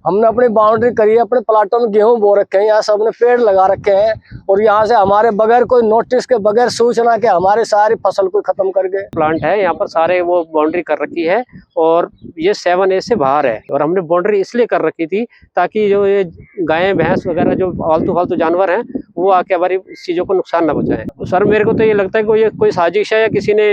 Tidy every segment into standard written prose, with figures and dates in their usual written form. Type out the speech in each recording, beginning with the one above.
हमने अपनी बाउंड्री करी है, अपने प्लाटों में गेहूं बो रखे हैं, यहाँ सबने पेड़ लगा रखे हैं और यहाँ से हमारे बगैर कोई नोटिस के, बगैर सूचना के हमारी सारी फसल को खत्म कर गए। प्लांट है यहाँ पर सारे वो बाउंड्री कर रखी है और ये 7A से बाहर है और हमने बाउंड्री इसलिए कर रखी थी ताकि जो ये गायें भैंस वगैरह जो फालतू जानवर हैं वो आके हमारी चीजों को नुकसान न पहुंचाएं। तो सर मेरे को तो ये लगता है कि ये कोई साजिश है या किसी ने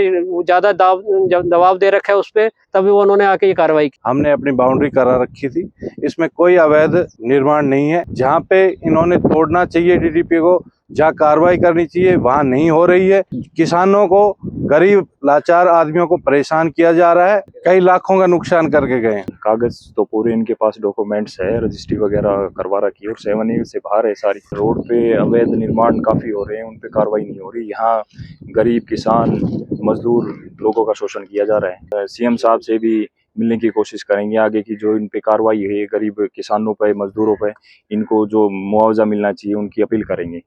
ज्यादा दबाव दे रखा है उस पर, तभी वो उन्होंने आके ये कार्रवाई की। हमने अपनी बाउंड्री करा रखी थी, इसमें कोई अवैध निर्माण नहीं है। जहाँ पे इन्होंने तोड़ना चाहिए डीडीपी को, जहाँ कार्रवाई करनी चाहिए वहाँ नहीं हो रही है। किसानों को, गरीब लाचार आदमियों को परेशान किया जा रहा है, कई लाखों का नुकसान करके गए। कागज तो पूरे इनके पास डॉक्यूमेंट्स है, रजिस्ट्री वगैरह करवा रखी है और 7A से बाहर है सारी। रोड पे अवैध निर्माण काफी हो रहे हैं, उन पे कार्रवाई नहीं हो रही। यहाँ गरीब किसान मजदूर लोगों का शोषण किया जा रहा है। सीएम साहब से भी मिलने की कोशिश करेंगे आगे की जो इन पे कार्रवाई है गरीब किसानों पे, मजदूरों पे, इनको जो मुआवजा मिलना चाहिए उनकी अपील करेंगे।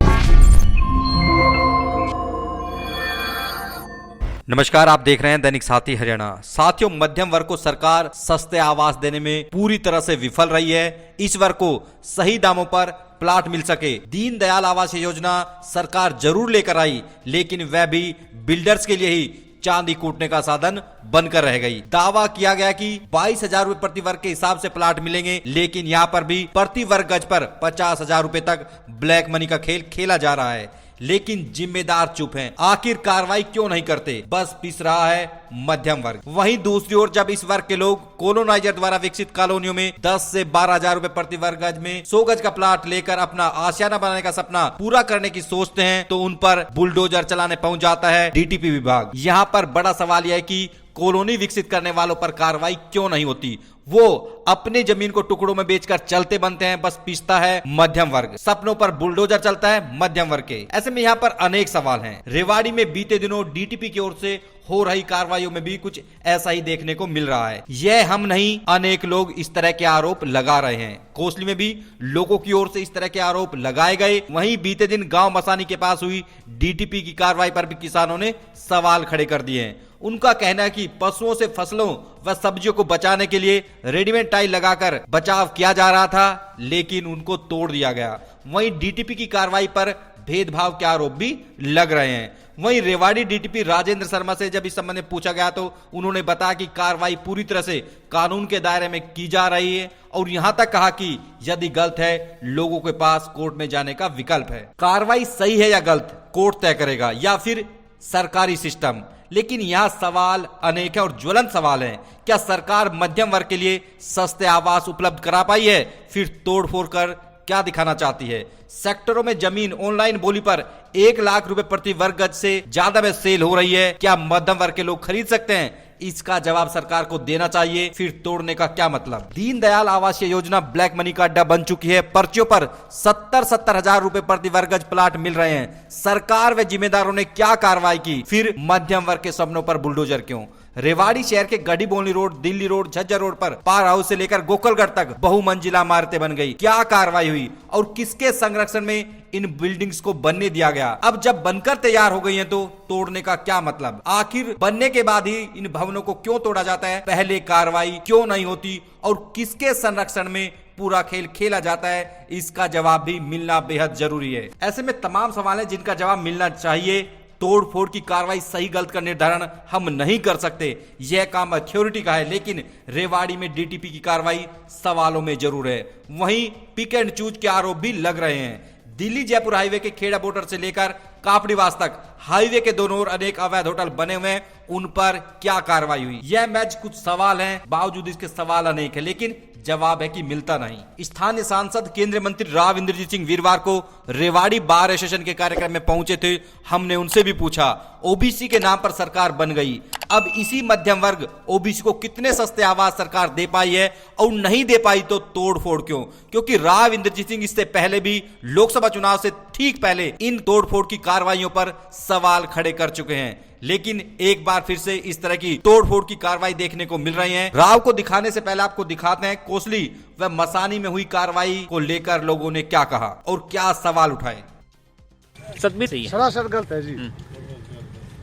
नमस्कार, आप देख रहे हैं दैनिक साथी हरियाणा। साथियों, मध्यम वर्ग को सरकार सस्ते आवास देने में पूरी तरह से विफल रही है। इस वर्ग को सही दामों पर प्लाट मिल सके, दीनदयाल आवास योजना सरकार जरूर लेकर आई, लेकिन वह भी बिल्डर्स के लिए ही चांदी कूटने का साधन बनकर रह गई। दावा किया गया कि 22,000 रुपए प्रति वर्ग के हिसाब से प्लाट मिलेंगे, लेकिन यहाँ पर भी प्रति वर्ग गज पर 50,000 रुपए तक ब्लैक मनी का खेल खेला जा रहा है। लेकिन जिम्मेदार चुप हैं। आखिर कार्रवाई क्यों नहीं करते? बस पिस रहा है मध्यम वर्ग। वहीं दूसरी ओर जब इस वर्ग के लोग कोलोनाइजर द्वारा विकसित कॉलोनियों में 10 से 12,000 रुपए प्रति वर्ग गज में 100 गज का प्लाट लेकर अपना आशियाना बनाने का सपना पूरा करने की सोचते हैं, तो उन पर बुलडोजर चलाने पहुंच जाता है डीटीपी विभाग। यहाँ पर बड़ा सवाल यह है कि कॉलोनी विकसित करने वालों पर कार्रवाई क्यों नहीं होती? वो अपने जमीन को टुकड़ों में बेचकर चलते बनते हैं, बस पिसता है मध्यम वर्ग। सपनों पर बुलडोजर चलता है मध्यम वर्ग के। ऐसे में यहाँ पर अनेक सवाल हैं। रेवाड़ी में बीते दिनों डीटीपी की ओर से हो रही कार्रवाइयों में भी कुछ ऐसा ही देखने को मिल रहा है। यह हम नहीं, अनेक लोग इस तरह के आरोप लगा रहे हैं। कोसली में भी लोगों की ओर से इस तरह के आरोप लगाए गए। वहीं बीते दिन गांव मसानी के पास हुई डीटीपी की कार्रवाई पर भी किसानों ने सवाल खड़े कर दिए हैं। उनका कहना है कि पशुओं से फसलों व सब्जियों को बचाने के लिए रेडीमेड टाइल लगाकर बचाव किया जा रहा था, लेकिन उनको तोड़ दिया गया। वहीं डीटीपी की कार्रवाई पर भेदभाव के आरोप भी लग रहे हैं। वहीं रेवाड़ी डीटीपी राजेंद्र शर्मा से जब इस संबंध में पूछा गया तो उन्होंने बताया कि कार्रवाई पूरी तरह से कानून के दायरे में की जा रही है और यहां तक कहा कि यदि गलत है, लोगों के पास कोर्ट में जाने का विकल्प है। कार्रवाई सही है या गलत कोर्ट तय करेगा, या फिर सरकारी सिस्टम। लेकिन यहाँ सवाल अनेक है और ज्वलंत सवाल है। क्या सरकार मध्यम वर्ग के लिए सस्ते आवास उपलब्ध करा पाई है? फिर तोड़फोड़ कर क्या दिखाना चाहती है? सेक्टरों में जमीन ऑनलाइन बोली पर 1 लाख रुपए प्रति वर्ग गज से ज्यादा में सेल हो रही है। क्या मध्यम वर्ग के लोग खरीद सकते हैं? इसका जवाब सरकार को देना चाहिए। फिर तोड़ने का क्या मतलब? दीनदयाल आवास योजना ब्लैक मनी का अड्डा बन चुकी है। पर्चियों पर 70-70 हजार रुपए प्रति वर्ग गज प्लाट मिल रहे हैं। सरकार व जिम्मेदारों ने क्या कार्रवाई की? फिर मध्यम वर्ग के सपनों पर बुलडोजर क्यों? रेवाड़ी शहर के गढ़ी बोली road, Delhi road, Jhajjar road पर पावर हाउस से लेकर गोकुलगढ़ तक बहुमंजिला इमारतें बन गई। क्या कार्रवाई हुई और किसके संरक्षण में इन बिल्डिंग्स को बनने दिया गया? अब जब बनकर तैयार हो गई हैं तो तोड़ने का क्या मतलब? आखिर बनने के बाद ही इन भवनों को क्यों तोड़ा जाता है? पहले कार्रवाई क्यों नहीं होती और किसके संरक्षण में पूरा खेल खेला जाता है? इसका जवाब भी मिलना बेहद जरूरी है। ऐसे में तमाम सवाल है जिनका जवाब मिलना चाहिए। तोड़फोड़ की कार्रवाई सही गलत का निर्धारण हम नहीं कर सकते, यह काम अथॉरिटी का है। लेकिन रेवाड़ी में डीटीपी की कार्रवाई सवालों में जरूर है। वहीं पिक एंड चूज के आरोप भी लग रहे हैं। दिल्ली जयपुर हाईवे के खेड़ा बॉर्डर से लेकर कापड़ीवास तक हाईवे के दोनों ओर अनेक अवैध होटल बने हुए हैं। उन पर क्या कार्रवाई हुई? यह मैच कुछ सवाल हैं, बावजूद इसके सवाल अनेक है, लेकिन जवाब है कि मिलता नहीं। स्थानीय सांसद केंद्रीय मंत्री राव इंद्रजीत सिंह वीरवार को रेवाड़ी बार एसोसिएशन के कार्यक्रम में पहुंचे थे। हमने उनसे भी पूछा, ओबीसी के नाम पर सरकार बन गई, अब इसी मध्यम वर्ग ओबीसी को कितने सस्ते आवास सरकार दे पाई है, और नहीं दे पाई तो तोड़फोड़ क्यों? क्योंकि राव इंद्रजीत सिंह इससे पहले भी लोकसभा चुनाव से ठीक पहले इन तोड़फोड़ की कार्रवाइयों पर सवाल खड़े कर चुके हैं। लेकिन एक बार फिर से इस तरह की तोड़फोड़ की कार्रवाई देखने को मिल रही है। राव को दिखाने से पहले आपको दिखाते हैं कोसली व मसानी में हुई कार्रवाई को लेकर लोगों ने क्या कहा और क्या सवाल उठाए। सच सही है, सरासर गलत है जी।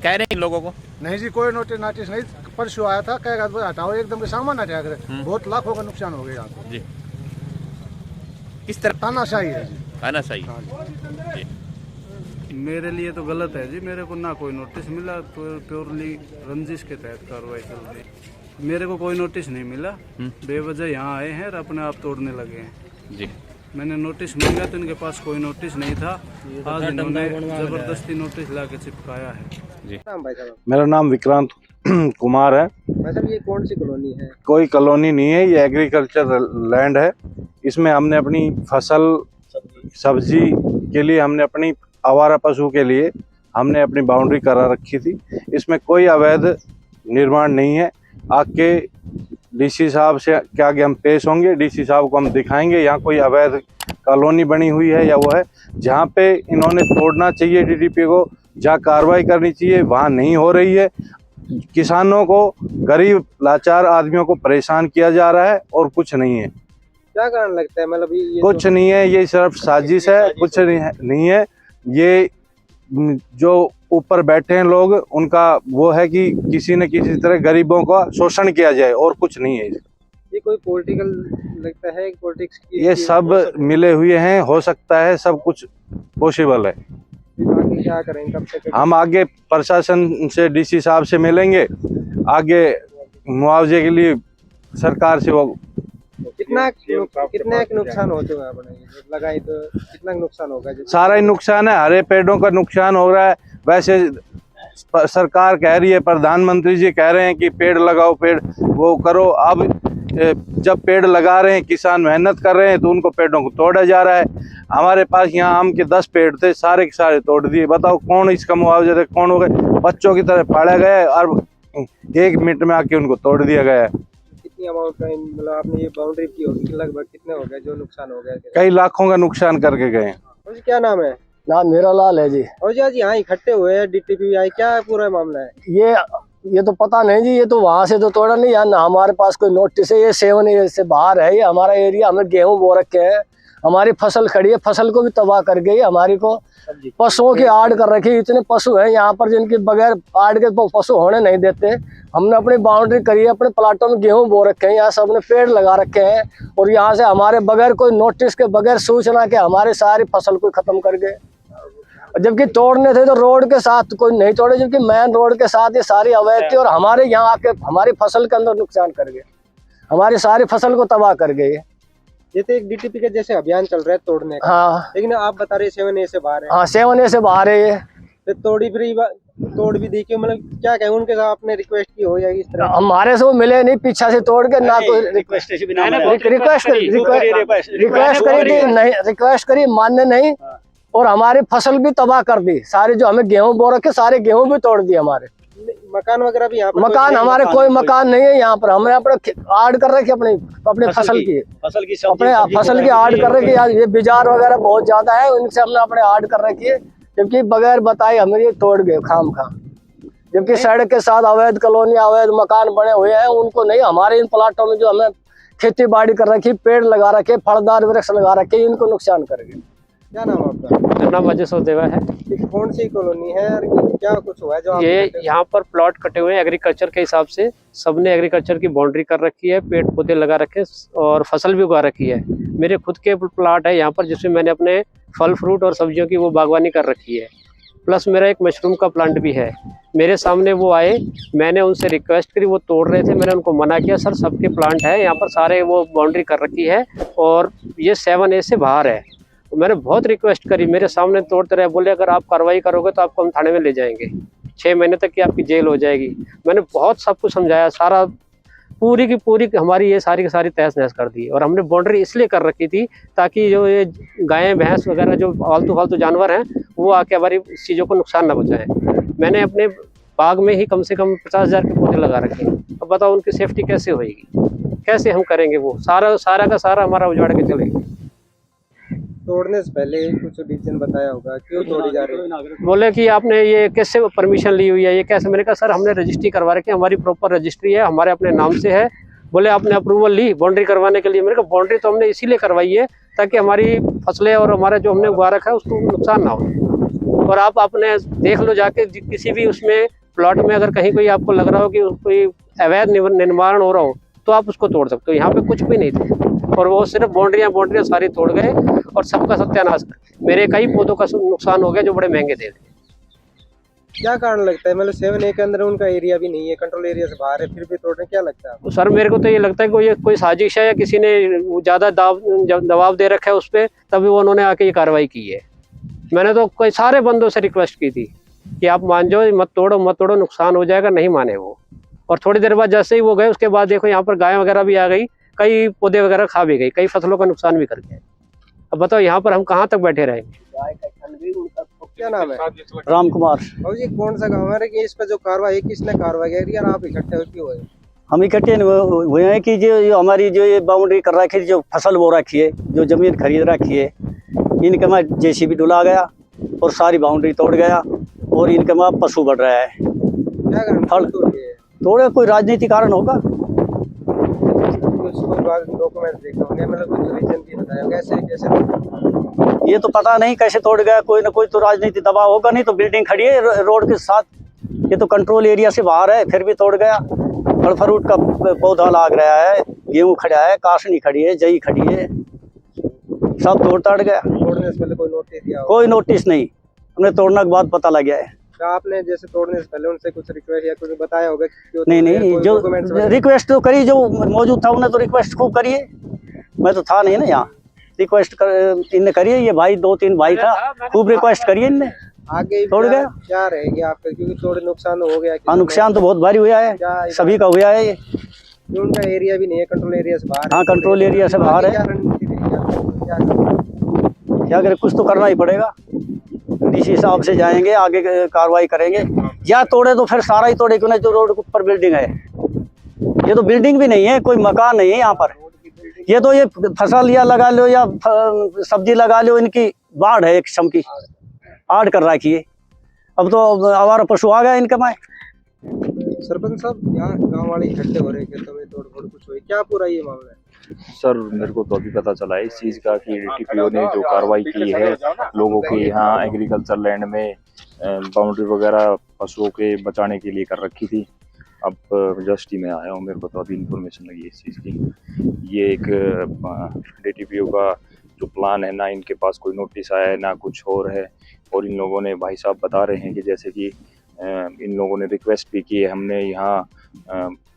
कह रहे हैं लोगों को नहीं जी, कोई नोटिस नहीं। परसों आया था, कहेगा हटाओ, एकदम के सामान हटाया करे। बहुत लाखों का नुकसान हो गया जी। किस तरह तानाशाही है जी। आना सही मेरे लिए तो गलत है जी। मेरे को ना कोई नोटिस मिला, तो प्योरली रंजिश के तहत कार्रवाई चल रही। मेरे को कोई नोटिस नहीं मिला, बेवजह यहाँ आए हैं और अपने आप तोड़ने लगे हैं जी। मैंने नोटिस मांगा तो इनके पास कोई नोटिस नहीं था। आज इन्होंने जबरदस्ती नोटिस ला के चिपकाया है जी। भाई साहब, मेरा नाम विक्रांत कुमार है। भाई साहब, ये कौन सी कॉलोनी है? कोई कॉलोनी नहीं है, ये एग्रीकल्चर लैंड है। इसमें हमने अपनी फसल सब्जी के लिए, हमने अपनी आवारा पशु के लिए हमने अपनी बाउंड्री करा रखी थी। इसमें कोई अवैध निर्माण नहीं है। आके डीसी साहब से क्या आगे हम पेश होंगे, डीसी साहब को हम दिखाएंगे यहाँ कोई अवैध कॉलोनी बनी हुई है या वो है। जहाँ पे इन्होंने तोड़ना चाहिए डीडीपी को, जहाँ कार्रवाई करनी चाहिए वहाँ नहीं हो रही है। किसानों को, गरीब लाचार आदमियों को परेशान किया जा रहा है और कुछ नहीं है। क्या कारण लगता है? मतलब ये कुछ नहीं है, ये सिर्फ साजिश है, कुछ नहीं है। ये जो ऊपर बैठे हैं लोग, उनका वो है कि किसी न किसी तरह गरीबों का शोषण किया जाए और कुछ नहीं है। ये कोई पॉलिटिकल लगता है, पॉलिटिक्स की ये सब मिले हुए हैं, हो सकता है, सब कुछ पॉसिबल है। आगे क्या करें? कब तक हम आगे प्रशासन से, डीसी साहब से मिलेंगे, आगे मुआवजे के लिए सरकार से वो कितना नुकसान हो चुका है अपने लगाई तो कितना नुकसान होगा? सारा ही नुकसान है, हरे पेड़ों का नुकसान हो रहा है। वैसे सरकार कह रही है, प्रधानमंत्री जी कह रहे हैं कि पेड़ लगाओ, पेड़ वो करो। अब जब पेड़ लगा रहे हैं, किसान मेहनत कर रहे हैं, तो उनको पेड़ों को तोड़ा जा रहा है। हमारे पास यहाँ आम के 10 पेड़ थे, सारे के सारे तोड़ दिए। बताओ कौन इसका मुआवजा दे? कौन हो गए? बच्चों की तरह पाला गया है और 1 मिनट में आके उनको तोड़ दिया गया है। कितनी अमाउंट का, मतलब आपने ये बाउंड्री की होगी, लगभग कितने हो गए जो नुकसान हो गया? कई लाखों का नुकसान करके गए हैं। और जी, क्या नाम है? नाम मेरा लाल है जी। और जी आज यहाँ इकट्ठे हुए हैं डीटीपी आई, क्या पूरा मामला है? ये तो पता नहीं जी, ये तो वहां से तो तोड़ा नहीं है ना, हमारे पास कोई नोटिस है। ये 7 A से बाहर है, ये हमारा एरिया। हमें गेहूं बो रखे हैं, हमारी फसल खड़ी है, फसल को भी तबाह कर गई। हमारी को पशुओं की आड़ कर रखी। इतने पशु हैं यहाँ पर जिनकी बगैर आड़ के पशु होने नहीं देते। हमने अपनी बाउंड्री करी है, अपने प्लाटों में गेहूं बो रखे हैं, यहाँ सबने पेड़ लगा रखे हैं और यहाँ से हमारे बगैर कोई नोटिस के, बगैर सूचना के हमारी सारी फसल को खत्म कर गए। जबकि तोड़ने थे तो रोड के साथ कोई नहीं तोड़े, जबकि मेन रोड के साथ ये सारी अवैध थी और हमारे यहाँ आके हमारी फसल के अंदर नुकसान कर गए, हमारी सारी फसल को तबाह कर गए। ये तो एक डीटीपी का जैसे अभियान चल रहा है तोड़ने का। हाँ, लेकिन आप बता रहे 7 A से बाहर है। हाँ 7 A से बाहर है ये। तो तोड़ भी दी, मतलब क्या कहें, उनके साथ आपने रिक्वेस्ट की हो या इस तरह? हमारे से वो मिले नहीं, पीछा से तोड़ के ना कोई रिक्वेस्ट करी, मान्य नहीं। और हमारी फसल भी तबाह कर दी सारी। जो हमें गेहूं बो रखे, सारे गेहूं भी तोड़ दिए हमारे। मकान वगैरह भी यहाँ पर? मकान हमारे कोई मकान नहीं है यहाँ पर। हमने अपने आड़ कर रखी अपनी फसल की अपने फसल की आड़ कर रखी। ये बाजार वगैरह बहुत ज्यादा है, उनसे हमने अपने आड़ कर रखी है। जबकि बगैर बताए हमें ये तोड़ गए खाम खा। जबकि सड़क के साथ अवैध कॉलोनी, अवैध मकान बने हुए हैं, उनको नहीं। हमारे इन प्लाटों में जो हमें खेती बाड़ी कर रखी, पेड़ लगा रखे, फलदार वृक्ष लगा रखे, इनको नुकसान कर गए। क्या नाम आपका? मेरा नाम अजय सचदेवा है। कौन सी कॉलोनी है और क्या कुछ हुआ है जो ये यहाँ पर प्लॉट कटे हुए हैं एग्रीकल्चर के हिसाब से। सबने एग्रीकल्चर की बाउंड्री कर रखी है, पेड़ पौधे लगा रखे और फसल भी उगा रखी है। मेरे खुद के प्लाट है यहाँ पर, जिसमें मैंने अपने फल फ्रूट और सब्जियों की वो बागवानी कर रखी है। प्लस मेरा एक मशरूम का प्लांट भी है। मेरे सामने वो आए, मैंने उनसे रिक्वेस्ट करी, वो तोड़ रहे थे। मैंने उनको मना किया, सर सबके प्लांट है यहाँ पर, सारे वो बाउंड्री कर रखी है और ये 7 A से बाहर है। मैंने बहुत रिक्वेस्ट करी, मेरे सामने तोड़ते रहे। बोले अगर आप कार्रवाई करोगे तो आपको हम थाने में ले जाएंगे, 6 महीने तक की आपकी जेल हो जाएगी। मैंने बहुत सब कुछ समझाया, सारा पूरी की पूरी हमारी ये सारी की सारी तहस नहस कर दी। और हमने बाउंड्री इसलिए कर रखी थी ताकि जो ये गायें भैंस वगैरह जो फालतू जानवर हैं वो आके हमारी चीज़ों को नुकसान ना पहुँचाएं। मैंने अपने बाग में ही कम से कम 50,000 के पौधे लगा रखे हैं। अब बताओ उनकी सेफ्टी कैसे होएगी, कैसे हम करेंगे? वो सारा का सारा हमारा उजाड़ के चलेगा। तोड़ने से पहले कुछ रीजन बताया होगा क्यों तोड़ी जा रही है? बोले कि आपने ये कैसे परमिशन ली हुई है, ये कैसे? मैंने कहा सर हमने रजिस्ट्री करवा रखी है, हमारी प्रॉपर रजिस्ट्री है, हमारे अपने नाम से है। बोले आपने अप्रूवल ली बाउंड्री करवाने के लिए? मैंने कहा बाउंड्री तो हमने इसीलिए करवाई है ताकि हमारी फसलें और हमारा जो हमने उगा रखा है उसको नुकसान ना हो। और आप अपने देख लो जाके, किसी भी उसमें प्लॉट में अगर कहीं कोई आपको लग रहा हो कि कोई अवैध निर्माण हो रहा हो तो आप उसको तोड़ सकते हो। यहाँ पे कुछ भी नहीं थे। और वो सिर्फ बाउंड्रियां सारी तोड़ गए और सबका सत्यानाश। मेरे कई पौधों का नुकसान हो गया जो बड़े महंगे थे। क्या कारण लगता है, मतलब 7A के अंदर उनका एरिया भी नहीं है, कंट्रोल एरिया से बाहर है, फिर भी तोड़ रहे हैं, क्या लगता है आपको? सर मेरे को तो ये लगता है कि ये कोई साजिश है या किसी ने ज़्यादा दबाव दे रखा है उस पर, तभी वो उन्होंने आके ये कार्रवाई की है। मैंने तो कई सारे बंदों से रिक्वेस्ट की थी कि आप मान जाओ, मत तोड़ो, नुकसान हो जाएगा। नहीं माने वो, और थोड़ी देर बाद जैसे ही वो गए उसके बाद देखो यहाँ पर गाय वगैरह भी आ गई, कई पौधे वगैरह खा भी गई, कई फसलों का नुकसान भी कर गए। अब बताओ यहाँ पर हम कहाँ तक बैठे रहेंगे। क्या नाम है? राम कुमार। और जी कौन सा गाँव है कि इस पर जो कार्रवाई, किसने कार्रवाई की और आप इकट्ठे क्यों हुए? हम इकट्ठे हुए हैं कि जो हमारी जो ये बाउंड्री कर रखी है, जो फसल बो रखी है, जो जमीन खरीद रखी है, इनके में JCB डुला गया और सारी बाउंड्री तोड़ गया और इनके में पशु बढ़ रहा है। क्या कारण तोड़े कोई राजनीतिक कारण होगा। डॉक्यूमेंट देखा होंगे, मतलब कुछ रीजन भी बताया, कैसे ये तो पता नहीं कैसे तोड़ गया, कोई ना कोई तो राजनीतिक दबाव होगा, नहीं तो बिल्डिंग खड़ी है रोड के साथ, ये तो कंट्रोल एरिया से बाहर है, फिर भी तोड़ गया। फल फ्रूट का पौधा लाग रहा है, गेहूं खड़ा है, काशनी खड़ी है, जई खड़ी है, सब तोड़ ताड़ गया। तोड़ने से पहले कोई नोटिस दिया? कोई नोटिस नहीं, हमने तोड़ने के बाद पता लग गया है। तो आपने जैसे तोड़ने से पहले उनसे कुछ रिक्वेस्ट या कुछ बताया होगा कि क्यों? नहीं, जो रिक्वेस्ट तो करी, जो मौजूद था उन्हें तो रिक्वेस्ट खूब करी है, मैं तो था नहीं ना यहाँ। रिक्वेस्ट इनने करी है, ये भाई 2-3 भाई था, खूब रिक्वेस्ट करी इनने। आगे तोड़ गया। क्या रहेगी आपका, क्योंकि थोड़े नुकसान हो गया? हाँ, नुकसान तो बहुत भारी हुआ है, सभी का हुआ है। ये उनका एरिया भी नहीं है, कंट्रोल एरिया से बाहर। हाँ, कंट्रोल एरिया से बाहर है। क्या करें, कुछ तो करना ही पड़ेगा। इस हिसाब से जाएंगे, आगे कार्रवाई करेंगे। या तोड़े तो फिर सारा ही तोड़े, क्यों नहीं? जो रोड पर बिल्डिंग है, ये तो बिल्डिंग भी नहीं है, कोई मकान नहीं है यहाँ पर। ये तो ये फसल या लगा लो या सब्जी लगा लो, इनकी बाढ़ है एक किस्म की, आड़ कर रखी है। अब तो आवारा पशु आ गया इनके में। सरपंच साहब, यहाँ गांव वाले इकट्ठे हो रहे हैं, तो तोड़ कुछ हुई, क्या पूरा ये मामला है? सर मेरे को तो अभी पता चला है इस चीज़ का कि DTPO ने जो कार्रवाई की है लोगों के यहाँ एग्रीकल्चर लैंड में बाउंड्री वगैरह पशुओं के बचाने के लिए कर रखी थी। अब जस्ट ही मैं आया हूँ, मेरे को तो अभी इन्फॉर्मेशन लगी इस चीज़ की। ये एक DTPO का जो प्लान है, ना इनके पास कोई नोटिस आया है ना कुछ और है। और इन लोगों ने, भाई साहब बता रहे हैं कि जैसे कि इन लोगों ने रिक्वेस्ट भी की है, हमने यहाँ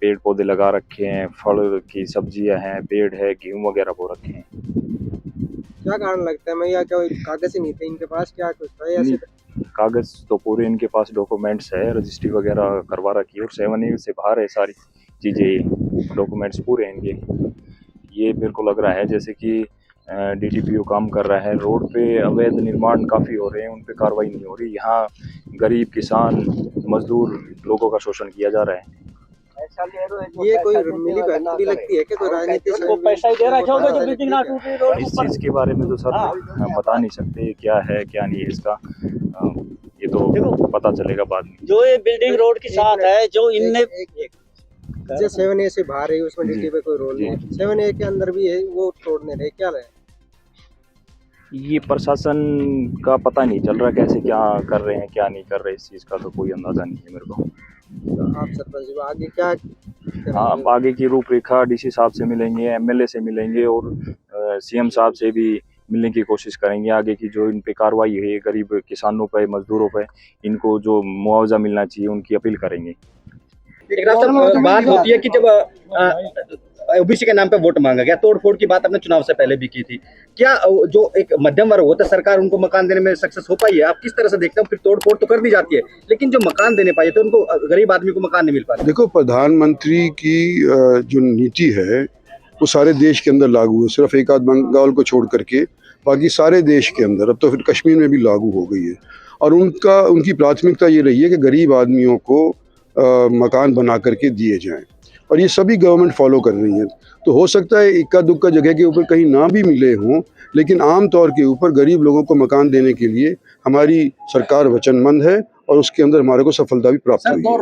पेड़ पौधे लगा रखे हैं, फल की सब्जियां हैं, पेड़ है, गेहूं वगैरह बो रखे हैं। क्या कारण लगता है? मैं या क्या कागज ही नहीं थे इनके पास, क्या कुछ था ऐसे? कागज तो पूरे इनके पास डॉक्यूमेंट्स है, रजिस्ट्री वगैरह करवा रखी है और 7A से बाहर है सारी चीज़ें, डॉक्यूमेंट्स पूरे हैं इनके। ये मेरे को लग रहा है जैसे कि DTPO काम कर रहा है, रोड पे अवैध निर्माण काफ़ी हो रहे हैं, उन पे कार्रवाई नहीं हो रही। यहाँ गरीब किसान मजदूर लोगों का शोषण किया जा रहा है। ये कोई मिली भगत भी लगती है कि कोई राजनीति से पैसा ही दे रहा है जो बिल्डिंग ना टूटे रोड इस चीज़ के बारे में तो सर हम बता नहीं सकते क्या है क्या नहीं है इसका, ये तो पता चलेगा बाद में। जो ये बिल्डिंग रोड के साथ है, जो इनने जो 7A से बाहर है उसमें DTPO पे कोई रोल नहीं, 7A के अंदर भी है, वो तोड़ने रहे, क्या रहे? ये प्रशासन का पता नहीं चल रहा कैसे क्या कर रहे हैं क्या नहीं कर रहे, इस चीज़ का तो कोई अंदाज़ा नहीं है मेरे को। आप सरपंच आगे क्या? हाँ, अब आगे की रूपरेखा DC साहब से मिलेंगे, MLA से मिलेंगे और CM साहब से भी मिलने की कोशिश करेंगे। आगे की जो इन पे कार्रवाई है, गरीब किसानों पे, मजदूरों पे, इनको जो मुआवजा मिलना चाहिए उनकी अपील करेंगे। एक बात होती है कि जब OBC के नाम पे वोट मांगा गया, तोड़ फोड़ की बात आपने चुनाव से पहले भी की थी, क्या जो एक मध्यम वर्ग होता है सरकार उनको मकान देने में सक्सेस हो पाई है? आप किस तरह से देखते हो? फिर तोड़ फोड़ तो कर दी जाती है, लेकिन जो मकान देने पाए तो उनको, गरीब आदमी को मकान नहीं मिल पाता। देखो, प्रधानमंत्री की जो नीति है वो सारे देश के अंदर लागू है, सिर्फ एक आध बंगाल को छोड़ करके बाकी सारे देश के अंदर, अब तो फिर कश्मीर में भी लागू हो गई है। और उनकी प्राथमिकता ये रही है कि गरीब आदमियों को मकान बना करके दिए जाएं, और ये सभी गवर्नमेंट फॉलो कर रही है। तो हो सकता है इक्का दुक्का जगह के ऊपर कहीं ना भी मिले हों, लेकिन आम तौर के ऊपर गरीब लोगों को मकान देने के लिए हमारी सरकार वचनबद्ध है और उसके अंदर हमारे को सफलता भी प्राप्त हुई है।